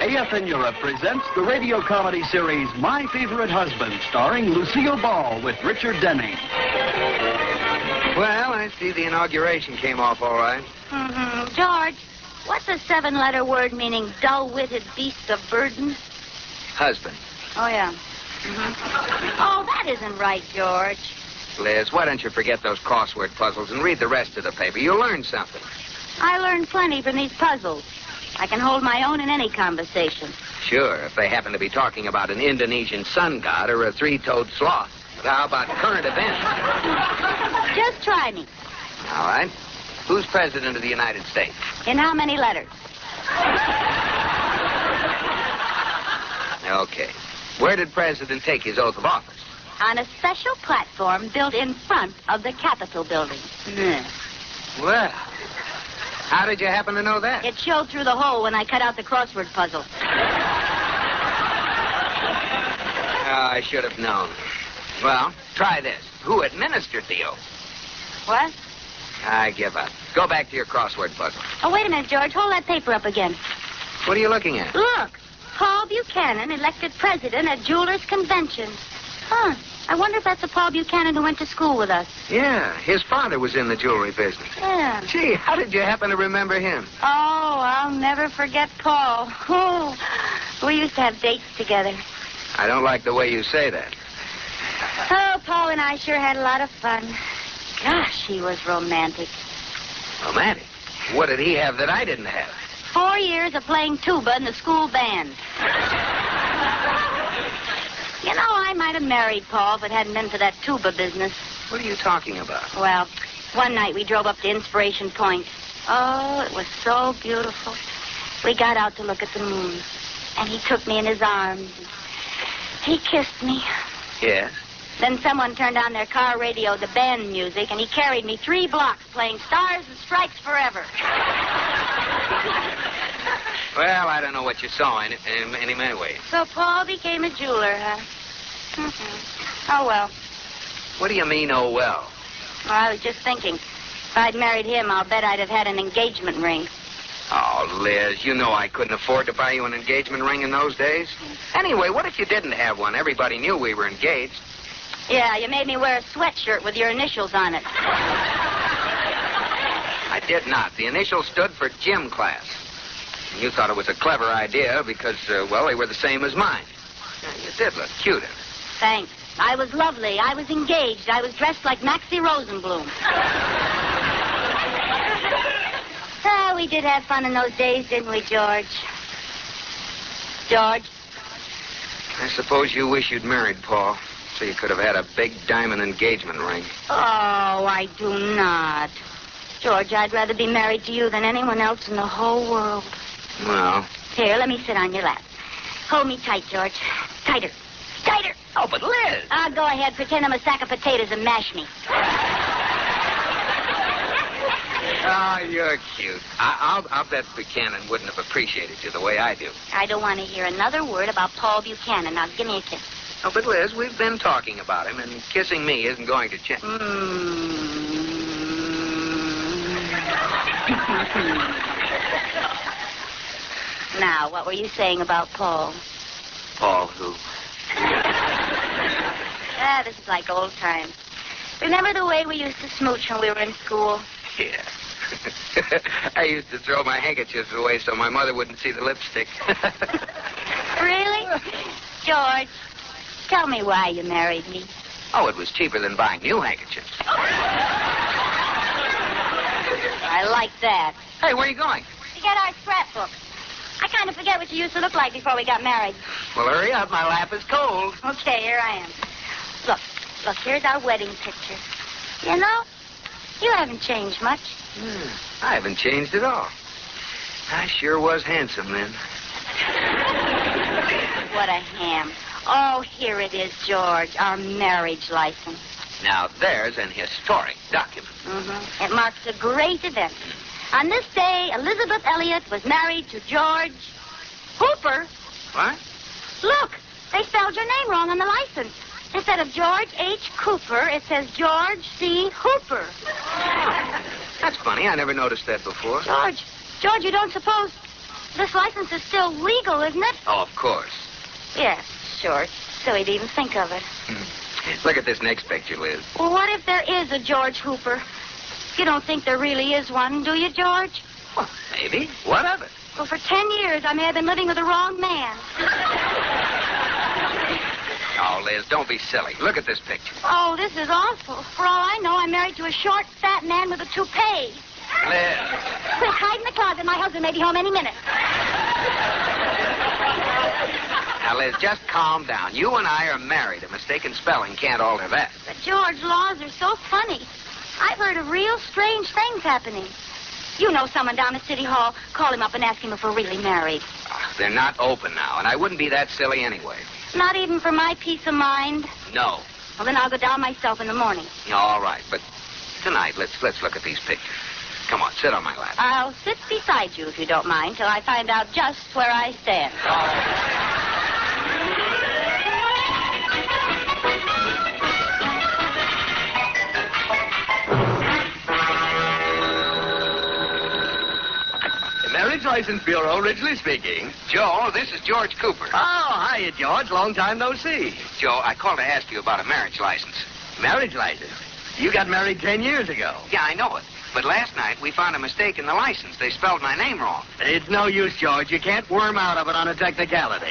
AFN Europe presents the radio comedy series My Favorite Husband, starring Lucille Ball with Richard Denning. Well, I see the inauguration came off all right. Mm-hmm. George, what's a 7-letter word meaning dull-witted beast of burden? Husband. Oh, yeah. Mm-hmm. Oh, that isn't right, George. Liz, why don't you forget those crossword puzzles and read the rest of the paper? You'll learn something. I learned plenty from these puzzles. I can hold my own in any conversation. Sure, if they happen to be talking about an Indonesian sun god or a 3-toed sloth. But how about current events? Just try me. All right. Who's president of the United States? In how many letters? Okay. Where did President take his oath of office? On a special platform built in front of the Capitol building. Well, how did you happen to know that? It showed through the hole when I cut out the crossword puzzle. Oh, I should have known. Well, try this. Who administered the oath? What? I give up. Go back to your crossword puzzle. Oh, wait a minute, George. Hold that paper up again. What are you looking at? Look. Paul Buchanan elected president at Jewelers Convention. Huh. I wonder if that's the Paul Buchanan who went to school with us. Yeah, his father was in the jewelry business. Yeah. Gee, how did you happen to remember him? Oh, I'll never forget Paul. Oh, we used to have dates together. I don't like the way you say that. Oh, Paul and I sure had a lot of fun. Gosh, he was romantic. Romantic? What did he have that I didn't have? 4 years of playing tuba in the school band. You know, I might have married Paul if it hadn't been for that tuba business. What are you talking about? Well, one night we drove up to Inspiration Point. Oh, it was so beautiful. We got out to look at the moon. And he took me in his arms. He kissed me. Yes? Then someone turned on their car radio, the band music, and he carried me 3 blocks playing Stars and Stripes Forever. Well, I don't know what you saw in him anyway. So Paul became a jeweler, huh? Mm-hmm. Oh, well. What do you mean, oh, well? Well, I was just thinking. If I'd married him, I'll bet I'd have had an engagement ring. Oh, Liz, you know I couldn't afford to buy you an engagement ring in those days. Anyway, what if you didn't have one? Everybody knew we were engaged. Yeah, you made me wear a sweatshirt with your initials on it. I did not. The initials stood for gym class. And you thought it was a clever idea because, well, they were the same as mine. Yeah, you did look cute in it. Thanks. I was lovely. I was engaged. I was dressed like Maxie Rosenblum. Oh, we did have fun in those days, didn't we, George? George? I suppose you wish you'd married Paul, so you could have had a big diamond engagement ring. Oh, I do not. George, I'd rather be married to you than anyone else in the whole world. Well. Here, let me sit on your lap. Hold me tight, George. Tighter. Tighter. Oh, but Liz. Go ahead. Pretend I'm a sack of potatoes and mash me. Oh, you're cute. I'll bet Buchanan wouldn't have appreciated you the way I do. I don't want to hear another word about Paul Buchanan. Now, give me a kiss. Oh, but Liz, we've been talking about him, and kissing me isn't going to change. Now, what were you saying about Paul? Paul who? This is like old times. Remember the way we used to smooch when we were in school? Yeah. I used to throw my handkerchiefs away so my mother wouldn't see the lipstick. Really? George, tell me why you married me. Oh, it was cheaper than buying new handkerchiefs. I like that. Hey, where are you going? To get our scrapbook. I kind of forget what you used to look like before we got married. Well, hurry up. My lap is cold. Okay, here I am. Look, here's our wedding picture. You know, you haven't changed much. I haven't changed at all. I sure was handsome then. What a ham. Oh, here it is, George, our marriage license. Now, there's an historic document. Mm-hmm. It marks a great event. On this day, Elizabeth Elliot was married to George Hooper. What? Look, they spelled your name wrong on the license. Instead of George H. Cooper, it says George C. Hooper. That's funny. I never noticed that before. George, George, you don't suppose this license is still legal, isn't it? Oh, of course. Yes, sure. It's silly to even think of it. Look at this next picture, Liz. Well, what if there is a George Hooper? You don't think there really is one, do you, George? Well, maybe. What of it? Well, for 10 years, I may have been living with the wrong man. Oh, Liz, don't be silly. Look at this picture. Oh, this is awful. For all I know, I'm married to a short, fat man with a toupee. Liz. Quick, hide in the closet. My husband may be home any minute. Now, Liz, just calm down. You and I are married. A mistaken spelling can't alter that. But, George, laws are so funny. I've heard of real strange things happening. You know someone down at City Hall. Call him up and ask him if we're really married. They're not open now, and I wouldn't be that silly anyway. Not even for my peace of mind? No. Well, then I'll go down myself in the morning. All right, but tonight, let's look at these pictures. Come on, sit on my lap. I'll sit beside you, if you don't mind, till I find out just where I stand. Marriage License Bureau, Ridgely speaking. Joe, this is George Cooper. Oh, hiya, George. Long time no see. Joe, I called to ask you about a marriage license. Marriage license? You got married 10 years ago. Yeah, I know it. But last night, we found a mistake in the license. They spelled my name wrong. It's no use, George. You can't worm out of it on a technicality.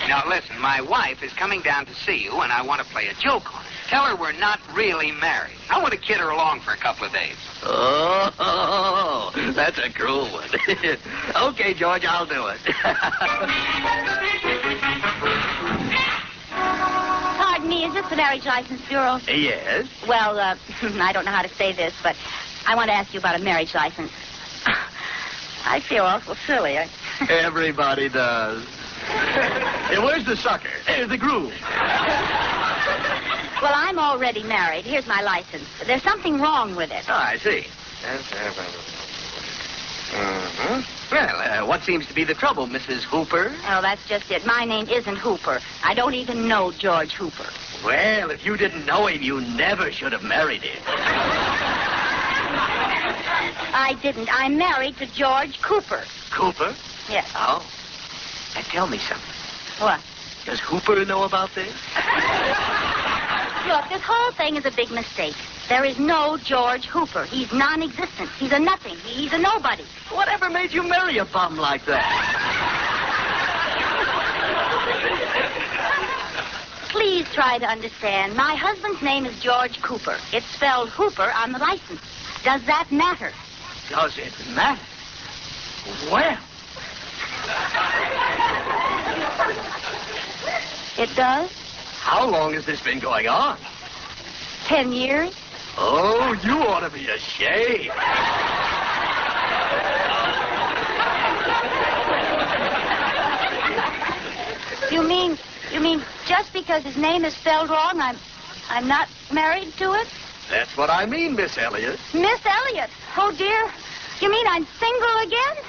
Now, listen, my wife is coming down to see you, and I want to play a joke on her. Tell her we're not really married. I want to kid her along for a couple of days. Oh, that's a cruel one. Okay, George, I'll do it. Pardon me, is this the Marriage License Bureau? Yes? Well, I don't know how to say this, but I want to ask you about a marriage license. I feel awful silly. Everybody does. Hey, where's the sucker? Hey, the groom. Well, I'm already married. Here's my license. There's something wrong with it. Oh, I see. Well, what seems to be the trouble, Mrs. Hooper? Oh, that's just it. My name isn't Hooper. I don't even know George Hooper. Well, if you didn't know him, you never should have married him. I didn't. I'm married to George Cooper. Cooper? Yes. Oh. Now, tell me something. What? Does Hooper know about this? Look, this whole thing is a big mistake. There is no George Hooper. He's non-existent. He's a nothing. He's a nobody. Whatever made you marry a bum like that? Please try to understand. My husband's name is George Cooper. It's spelled Hooper on the license. Does that matter? Does it matter? Well. It does? How long has this been going on? 10 years? Oh, you ought to be ashamed. You mean just because his name is spelled wrong, I'm not married to it? That's what I mean, Miss Elliott. Miss Elliott? Oh, dear. You mean I'm single again?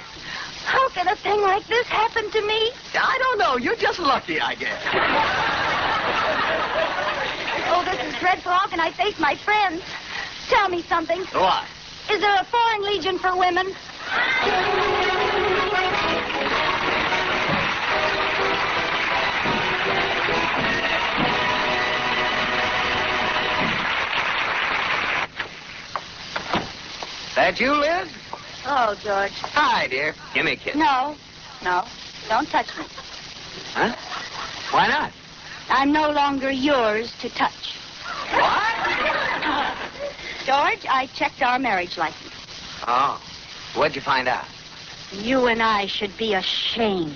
How can a thing like this happen to me? I don't know. You're just lucky, I guess. Oh, this is dreadful. How can I face my friends? Tell me something. What? Is there a foreign legion for women? That you, Liz? Oh, George. Hi, dear. Give me a kiss. No. Don't touch me. Huh? Why not? I'm no longer yours to touch. What? George, I checked our marriage license. Oh. What'd you find out? You and I should be ashamed.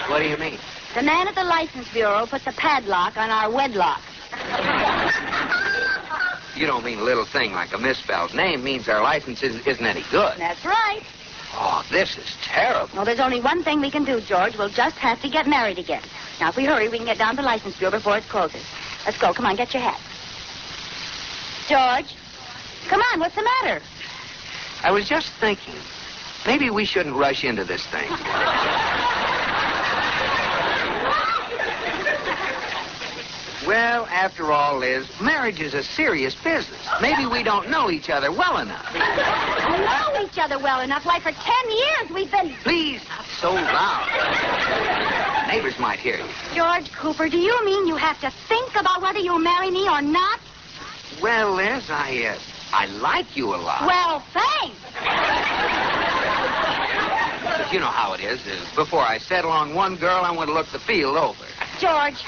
What do you mean? The man at the license bureau put the padlock on our wedlock. You don't mean a little thing like a misspelled name means our license isn't any good. That's right. Oh, this is terrible. Well, there's only one thing we can do, George. We'll just have to get married again. Now, if we hurry, we can get down to the license bureau before it closes. Let's go. Come on, get your hat. George, come on. What's the matter? I was just thinking, maybe we shouldn't rush into this thing. Well, after all, Liz, marriage is a serious business. Maybe we don't know each other well enough. We know each other well enough. Why, for 10 years we've been... Please, not so loud. Neighbors might hear you. George Cooper, do you mean you have to think about whether you'll marry me or not? Well, Liz, I like you a lot. Well, thanks. But you know how it is. Before I settle on one girl, I want to look the field over. George,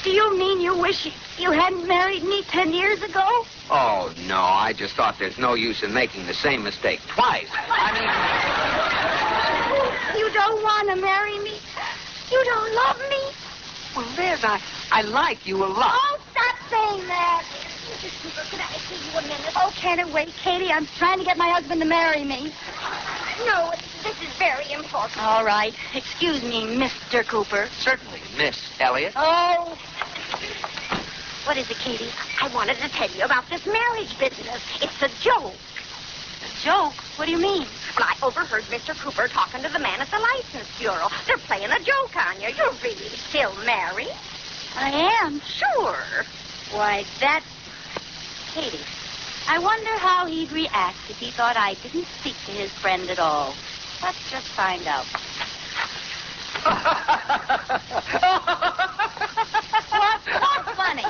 do you mean you wish you hadn't married me 10 years ago? Oh, no, I just thought there's no use in making the same mistake twice. You don't want to marry me? You don't love me? Well, Liz, I like you a lot. Oh, stop saying that. Mrs. Cooper, could I see you a minute? Oh, can't it wait, Katie? I'm trying to get my husband to marry me. No, this is very important. All right. Excuse me, Mr. Cooper. Certainly, Miss Elliot. Oh. What is it, Katie? I wanted to tell you about this marriage business. It's a joke. A joke? What do you mean? Well, I overheard Mr. Cooper talking to the man at the License Bureau. They're playing a joke on you. You're really still married. I am? Sure. Why, that's... Katie, I wonder how he'd react if he thought I didn't speak to his friend at all. Let's just find out. What's funny?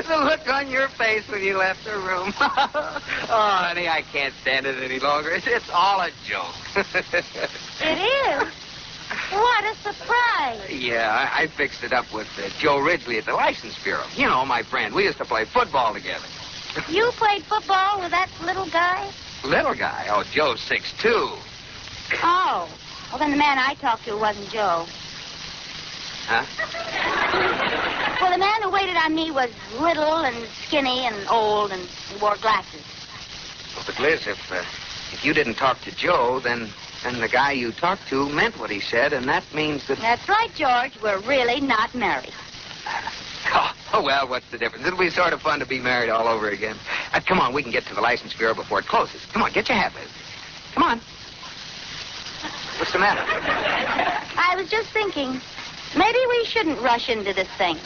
The look on your face when you left the room. Oh, honey, I can't stand it any longer. It's all a joke. It is? What a surprise. Yeah, I fixed it up with Joe Ridgely at the License Bureau. You know, my friend. We used to play football together. You played football with that little guy? Little guy? Oh, Joe's 6'2". Oh. Well, then the man I talked to wasn't Joe. Huh? Well, the man who waited on me was little and skinny and old and wore glasses. Well, but Liz, if you didn't talk to Joe, then the guy you talked to meant what he said, and that means that... That's right, George. We're really not married. Oh, well, what's the difference? It'll be sort of fun to be married all over again. Come on, we can get to the License Bureau before it closes. Come on, get your hat, Liz. Come on. What's the matter? I was just thinking, maybe we shouldn't rush into this thing.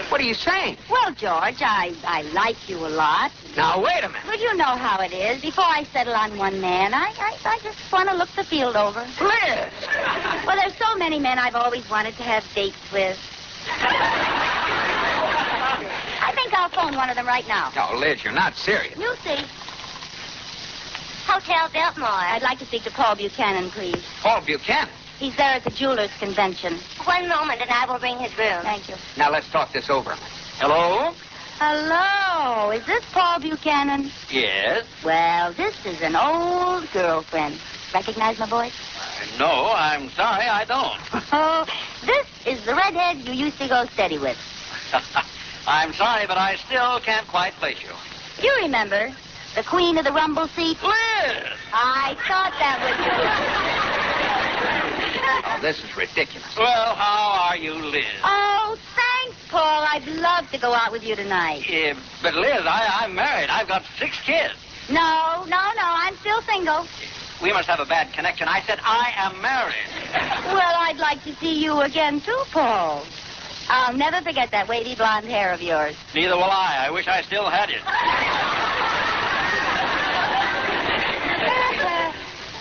What are you saying? Well, George, I like you a lot. Now, wait a minute. Well, you know how it is. Before I settle on one man, I just want to look the field over. Liz! Well, there's so many men I've always wanted to have dates with. I think I'll phone one of them right now. No, Liz, you're not serious. You'll see. Hotel Biltmore. I'd like to speak to Paul Buchanan, please. Paul Buchanan? He's there at the Jewelers Convention. One moment, and I will bring his room. Thank you. Now, let's talk this over. Hello? Hello. Is this Paul Buchanan? Yes? Well, this is an old girlfriend. Recognize my voice? No, I'm sorry, I don't. Oh, this is the redhead you used to go steady with. I'm sorry, but I still can't quite place you. You remember, the queen of the rumble seat? Liz! I thought that was you. Oh, this is ridiculous. Well, how are you, Liz? Oh, thanks, Paul. I'd love to go out with you tonight. But, Liz, I'm married. I've got 6 kids. No, I'm still single. We must have a bad connection. I said I am married. Well, I'd like to see you again, too, Paul. I'll never forget that wavy blonde hair of yours. Neither will I. I wish I still had it.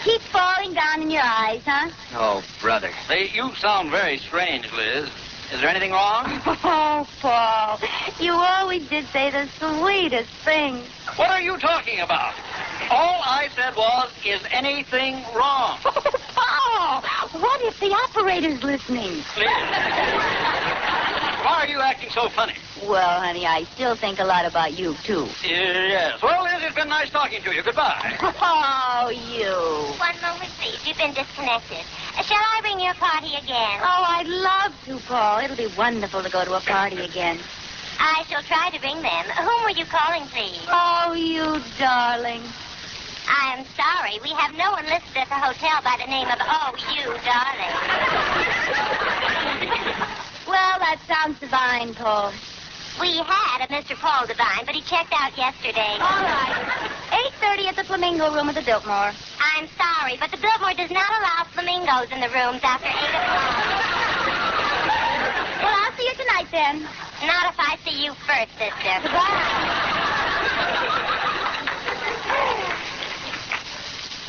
Keep falling down in your eyes, huh? Oh, brother. Say, you sound very strange, Liz. Is there anything wrong? Oh, Paul, you always did say the sweetest things. What are you talking about? All I said was, is anything wrong? Paul, what if the operator's listening? Liz. Why are you acting so funny? Well, honey, I still think a lot about you, too. Yes. Well, Liz, it's been nice talking to you. Goodbye. Oh, you. One moment, please. You've been disconnected. Shall I bring your party again? Oh, I'd love to, Paul. It'll be wonderful to go to a party again. I shall try to bring them. Whom were you calling, please? Oh, you darling. I am sorry. We have no one listed at the hotel by the name of Oh, You Darling. Well, that sounds divine, Paul. We had a Mr. Paul Devine, but he checked out yesterday. All right. 8:30 at the Flamingo Room at the Biltmore. I'm sorry, but the Biltmore does not allow flamingos in the rooms after 8 o'clock. Well, I'll see you tonight, then. Not if I see you first, sister. Goodbye.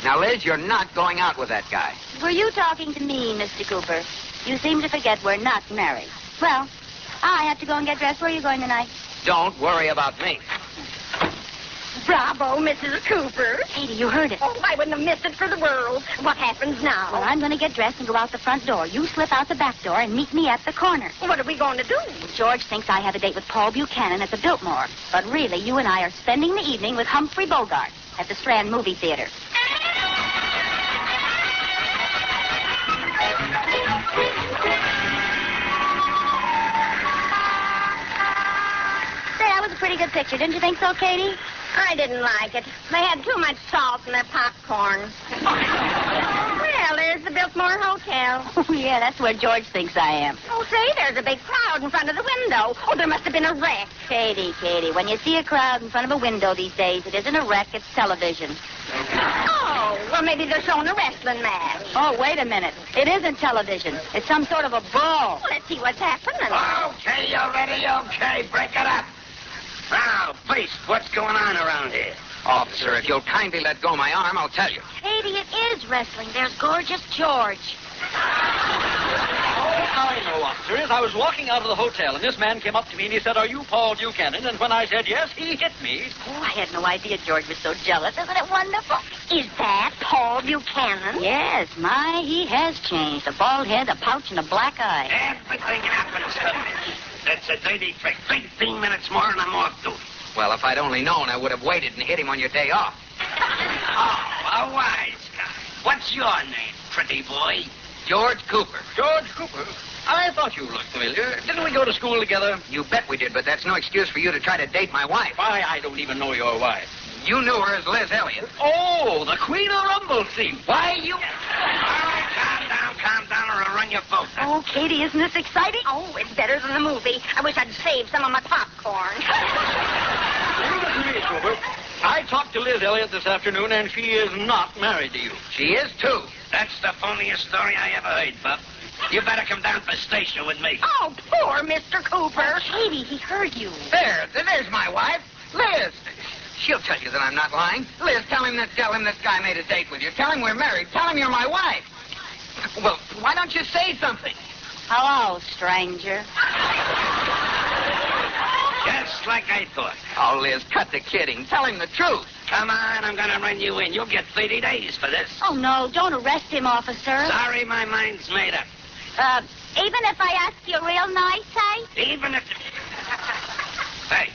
Now, Liz, you're not going out with that guy. Were you talking to me, Mr. Cooper? You seem to forget we're not married. Well, I have to go and get dressed. Where are you going tonight? Don't worry about me. Bravo, Mrs. Cooper. Katie, you heard it. Oh, I wouldn't have missed it for the world. What happens now? Well, I'm going to get dressed and go out the front door. You slip out the back door and meet me at the corner. What are we going to do? George thinks I have a date with Paul Buchanan at the Biltmore. But really, you and I are spending the evening with Humphrey Bogart at the Strand Movie Theater. Say, that was a pretty good picture. Didn't you think so, Katie? I didn't like it. They had too much salt in their popcorn. Well, there's the Biltmore Hotel. Oh, yeah, that's where George thinks I am. Oh, say, there's a big crowd in front of the window. Oh, there must have been a wreck. Katie, when you see a crowd in front of a window these days, it isn't a wreck, it's television. Oh, well, maybe they're showing a wrestling match. Oh, wait a minute. It isn't television. It's some sort of a brawl. Well, let's see what's happening. Okay, you ready? Okay, break it up. Now, Beast, what's going on around here? Officer, if you'll kindly let go my arm, I'll tell you. Katie, it is wrestling. There's gorgeous George. I know, officers. I was walking out of the hotel, and this man came up to me, and he said, "Are you Paul Buchanan?" And when I said yes, he hit me. Oh, I had no idea George was so jealous. Isn't it wonderful? Is that Paul Buchanan? Yes, my, he has changed. A bald head, a pouch, and a black eye. Everything happens to me. That's a dirty trick. 15 minutes more and I'm off duty. Well, if I'd only known, I would have waited and hit him on your day off. Oh, a wise guy. What's your name, pretty boy? George Cooper. George Cooper? I thought you looked familiar. Didn't we go to school together? You bet we did, but that's no excuse for you to try to date my wife. Why, I don't even know your wife. You knew her as Liz Elliott. Oh, the Queen of Rumblesea. Why, you... All right, calm down, or I'll run your boat. Oh, Katie, isn't this exciting? Oh, it's better than the movie. I wish I'd saved some of my popcorn. Listen to me, Cooper. I talked to Liz Elliott this afternoon, and she is not married to you. She is, too. That's the phoniest story I ever heard, Bub. You better come down to the station with me. Oh, poor Mr. Cooper. Katie, he heard you. There's my wife. Liz. She'll tell you that I'm not lying. Liz, tell him this guy made a date with you. Tell him we're married. Tell him you're my wife. Well, why don't you say something? Hello, stranger. Just like I thought. Oh, Liz, cut the kidding. Tell him the truth. Come on, I'm going to run you in. You'll get 30 days for this. Oh, no, don't arrest him, officer. Sorry, my mind's made up. Even if I ask you real nice, hey? Even if... Hey,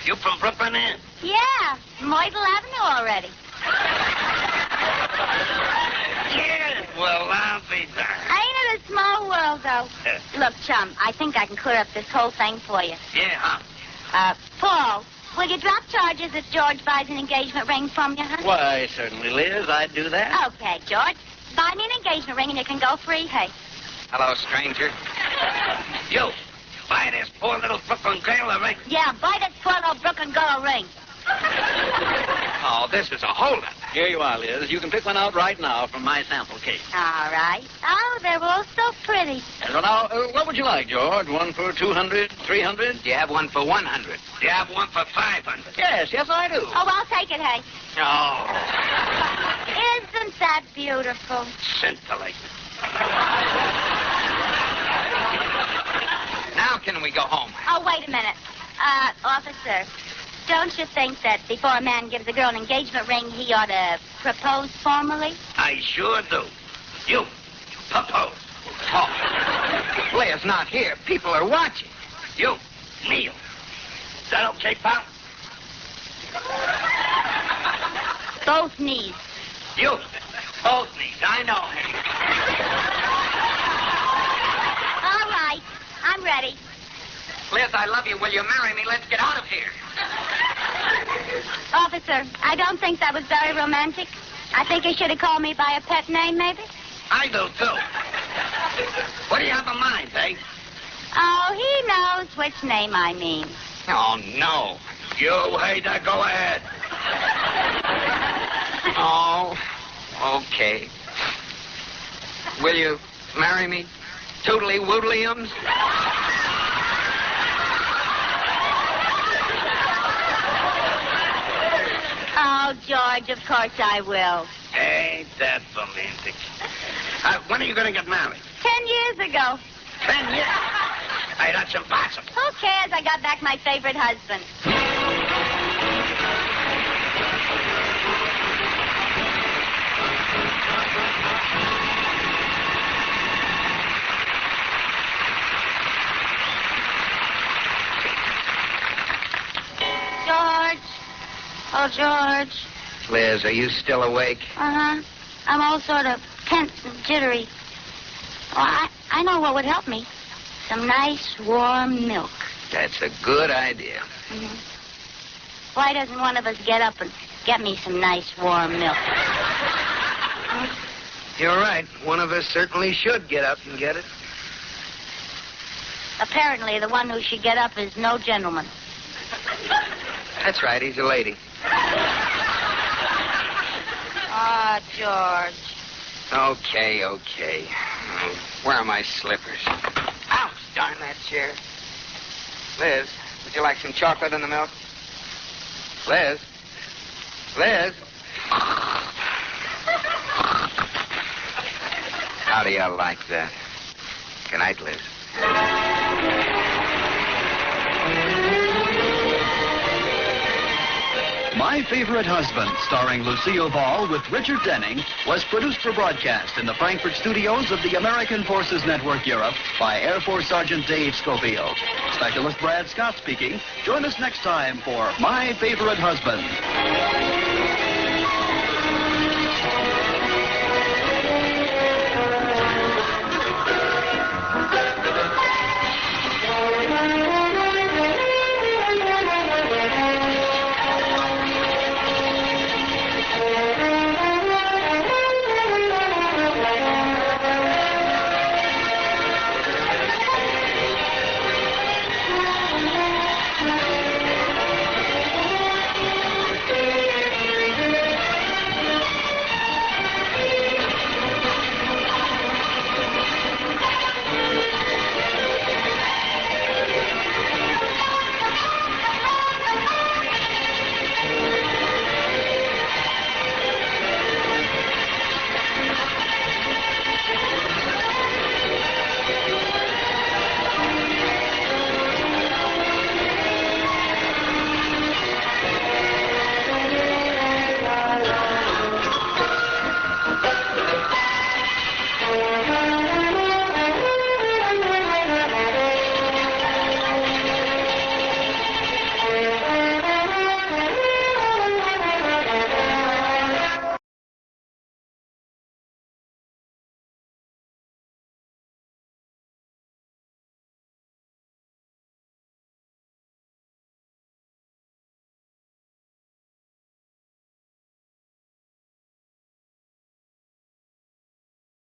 you from Brooklyn, eh? Yeah, Myrtle Avenue already. Yeah, well, I'll be darned. Ain't it a small world, though? Look, chum, I think I can clear up this whole thing for you. Yeah, huh? Paul, will you drop charges if George buys an engagement ring from you, huh? Why, certainly, Liz, I'd do that. Okay, George. Buy me an engagement ring and you can go free, hey? Hello, stranger. You, buy this poor little Brooklyn girl a ring. Yeah, buy that poor little Brooklyn girl a ring. Oh, this is a holdup. Here you are, Liz. You can pick one out right now from my sample case. All right. Oh, they're all so pretty. And now, what would you like, George? One for 200, 300? Do you have one for 100? You have one for 500. Yes, I do. Oh, I'll take it, hey. Oh. Isn't that beautiful? Scintillating. Now can we go home? Oh, wait a minute. Officer, don't you think that before a man gives a girl an engagement ring, he ought to propose formally? I sure do. You, propose. Oh. Leia's not here. People are watching. You, kneel. Is that okay, pal? Both knees. You, both knees. I know. All right. I'm ready. Liz, I love you. Will you marry me? Let's get out of here. Officer, I don't think that was very romantic. I think he should have called me by a pet name, maybe. I do, too. What do you have in mind, eh? Oh, he knows which name I mean. Oh, no. You, Hader, go ahead. Oh. Okay. Will you marry me? Toodly woodliums? Oh, George, of course I will. Ain't that romantic? When are you going to get married? 10 years ago. 10 years? Hey, that's impossible. Who cares? I got back my favorite husband. George. Oh, George. Liz, are you still awake? Uh-huh. I'm all sort of tense and jittery. Oh, I know what would help me. Some nice, warm milk. That's a good idea. Mm-hmm. Why doesn't one of us get up and get me some nice, warm milk? You're right. One of us certainly should get up and get it. Apparently, the one who should get up is no gentleman. That's right. He's a lady. Ah, George. Okay. Where are my slippers? Ouch, darn that chair. Liz, would you like some chocolate in the milk? Liz? How do you like that? Good night, Liz. My Favorite Husband, starring Lucille Ball with Richard Denning, was produced for broadcast in the Frankfurt studios of the American Forces Network Europe by Air Force Sergeant Dave Schofield. Specialist Brad Scott speaking. Join us next time for My Favorite Husband.